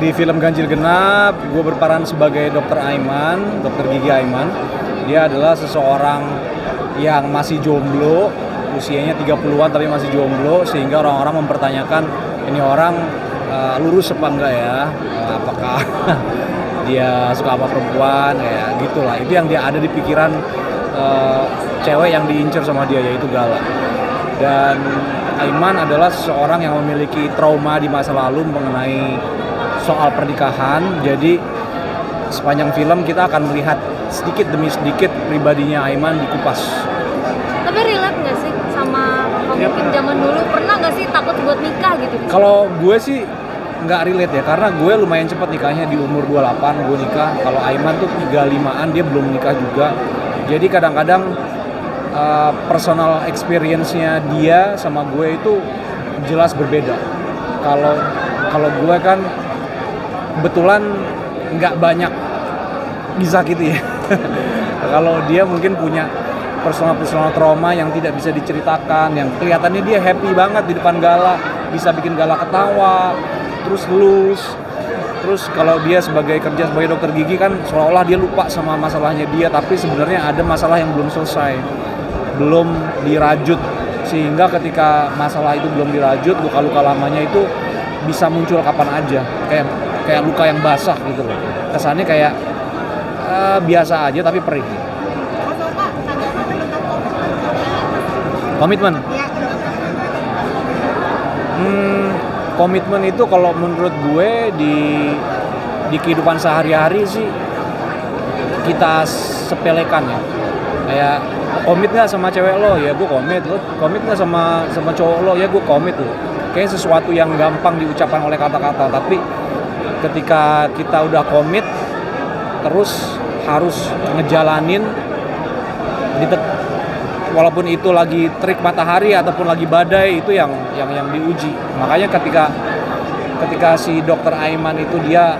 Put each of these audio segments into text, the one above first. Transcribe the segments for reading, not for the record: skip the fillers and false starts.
Di film Ganjil Genap, gue berperan sebagai Dokter Aiman, Dokter Gigi Aiman. Dia adalah seseorang yang masih jomblo, usianya 30-an tapi masih jomblo, sehingga orang-orang mempertanyakan ini orang lurus apa enggak ya, apakah dia suka sama perempuan, kayak gitulah. Itu yang dia ada di pikiran cewek yang diincar sama dia, yaitu Gala. Dan Aiman adalah seseorang yang memiliki trauma di masa lalu mengenai soal pernikahan. Jadi sepanjang film kita akan melihat sedikit demi sedikit pribadinya Aiman dikupas. Tapi relate nggak sih sama mungkin zaman dulu, pernah nggak sih takut buat nikah gitu? Kalau gue sih nggak relate ya, karena gue lumayan cepat nikahnya, di umur 28 gue nikah. Kalau Aiman tuh 35-an, dia belum nikah juga. Jadi kadang-kadang personal experience-nya dia sama gue itu jelas berbeda. Kalau gue kan kebetulan nggak banyak disakiti ya. Kalau dia mungkin punya personal trauma yang tidak bisa diceritakan, yang kelihatannya dia happy banget di depan Gala, bisa bikin Gala ketawa, terus lulus. Terus kalau dia kerja sebagai dokter gigi kan seolah-olah dia lupa sama masalahnya dia, tapi sebenarnya ada masalah yang belum selesai, belum dirajut, sehingga ketika masalah itu belum dirajut, luka-luka lamanya itu bisa muncul kapan aja, kayak luka yang basah gitu loh. Kesannya kayak biasa aja tapi perih. Komitmen. Komitmen itu kalau menurut gue di kehidupan sehari-hari sih kita sepelekan ya. Kayak komit nggak sama cewek lo, ya gue komit. Lo komit nggak sama cowok lo, ya gue komit lo. Kayak sesuatu yang gampang diucapkan oleh kata-kata, tapi ketika kita udah komit terus harus ngejalanin walaupun itu lagi terik matahari ataupun lagi badai, itu yang diuji. Makanya ketika si Dokter Aiman itu dia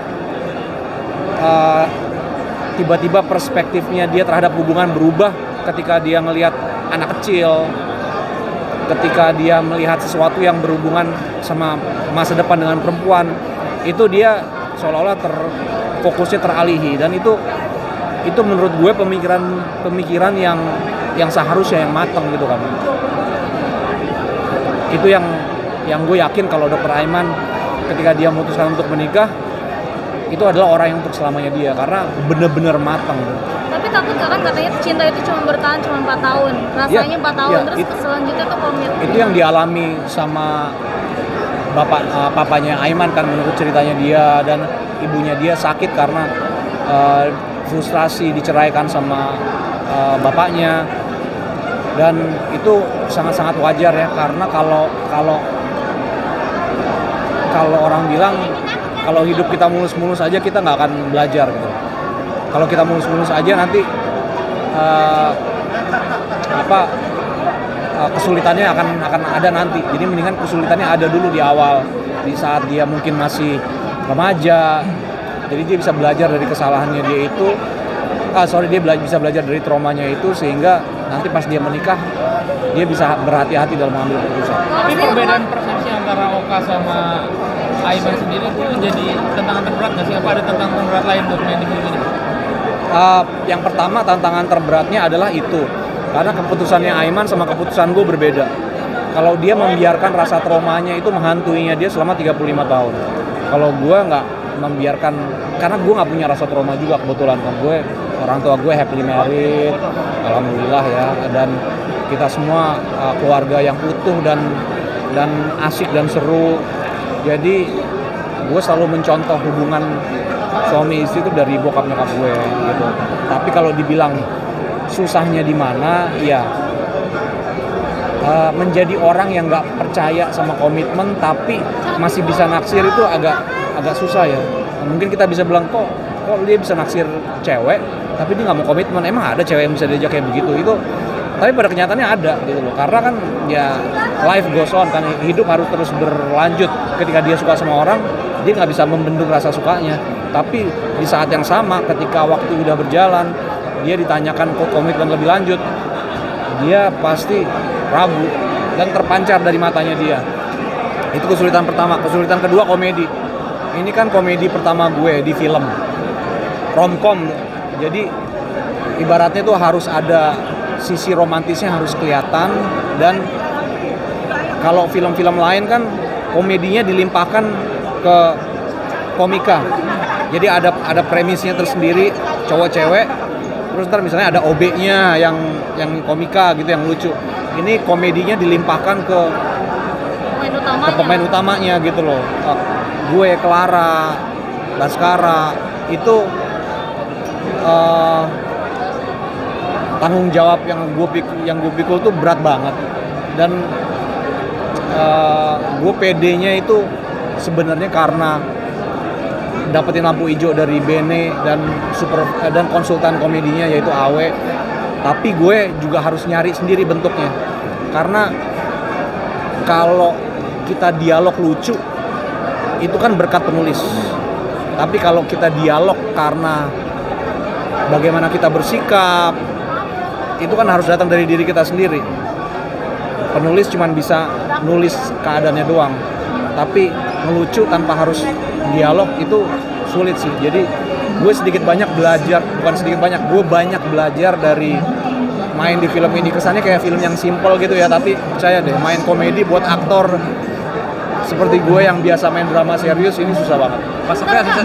tiba-tiba perspektifnya dia terhadap hubungan berubah ketika dia ngelihat anak kecil, ketika dia melihat sesuatu yang berhubungan sama masa depan dengan perempuan, itu dia seolah-olah fokusnya teralihi. Dan itu menurut gue pemikiran yang seharusnya yang matang gitu kan. Itu yang gue yakin kalau Dokter Aiman ketika dia memutuskan untuk menikah, itu adalah orang yang untuk selamanya dia, karena bener-bener matang. Tapi takut gak kan katanya cinta itu cuma bertahan 4 tahun, rasanya 4 tahun, terus selanjutnya tuh komit. Itu yang dialami sama papanya Aiman kan, menurut ceritanya dia, dan ibunya dia sakit karena frustrasi diceraikan sama bapaknya. Dan itu sangat-sangat wajar ya, karena kalau orang bilang kalau hidup kita mulus-mulus aja kita nggak akan belajar gitu. Kalau kita mulus-mulus aja nanti kesulitannya akan ada nanti. Jadi mendingan kesulitannya ada dulu di awal, di saat dia mungkin masih remaja. Jadi dia bisa belajar dari kesalahannya dia itu. Dia bisa belajar dari traumanya itu, sehingga nanti pas dia menikah dia bisa berhati-hati dalam mengambil keputusan. Tapi perbedaan persepsi antara Oka sama Aiman sendiri itu jadi tantangan terberat nggak sih? Apa ada tantangan terberat lain buat main di film ini? Yang pertama, tantangan terberatnya adalah itu, karena keputusannya Aiman sama keputusan gue berbeda. Kalau dia membiarkan rasa traumanya itu menghantuinya dia selama 35 tahun. Kalau gue nggak membiarkan, karena gue nggak punya rasa trauma juga kebetulan kan. Orang tua gue happily married, alhamdulillah ya, dan kita semua keluarga yang utuh dan asik dan seru. Jadi gue selalu mencontoh hubungan suami istri itu dari bokap nyokap gue gitu. Tapi kalau dibilang susahnya di mana, ya menjadi orang yang nggak percaya sama komitmen tapi masih bisa naksir itu agak susah ya. Mungkin kita bisa bilang kok dia bisa naksir cewek tapi dia nggak mau komitmen. Emang ada cewek yang bisa diajak kayak begitu? Itu tapi pada kenyataannya ada gitu loh. Karena kan ya life goes on kan, hidup harus terus berlanjut. Ketika dia suka sama orang, dia nggak bisa membendung rasa sukanya. Tapi di saat yang sama ketika waktu udah berjalan, dia ditanyakan komitmen lebih lanjut, dia pasti ragu dan terpancar dari matanya dia. Itu kesulitan pertama. Kesulitan kedua komedi. Ini kan komedi pertama gue di film romcom, jadi ibaratnya tuh harus ada sisi romantisnya harus kelihatan. Dan kalau film-film lain kan komedinya dilimpahkan ke komika, jadi ada premisnya tersendiri, cowok cewek, terus ntar misalnya ada OB-nya yang komika gitu, yang lucu. Ini komedinya dilimpahkan ke pemain utamanya gitu loh. Gue, Clara, Baskara itu tanggung jawab yang gue pikul tuh berat banget. Dan gue PD-nya itu sebenarnya karena dapetin lampu hijau dari Bene dan konsultan komedinya yaitu Awe. Tapi gue juga harus nyari sendiri bentuknya, karena kalau kita dialog lucu itu kan berkat penulis. Tapi kalau kita dialog karena bagaimana kita bersikap, itu kan harus datang dari diri kita sendiri. Penulis cuma bisa nulis keadaannya doang, tapi ngelucu tanpa harus dialog itu sulit sih. Jadi gue banyak belajar dari main di film ini. Kesannya kayak film yang simple gitu ya, tapi percaya deh, main komedi buat aktor seperti gue yang biasa main drama serius ini susah banget. Masuknya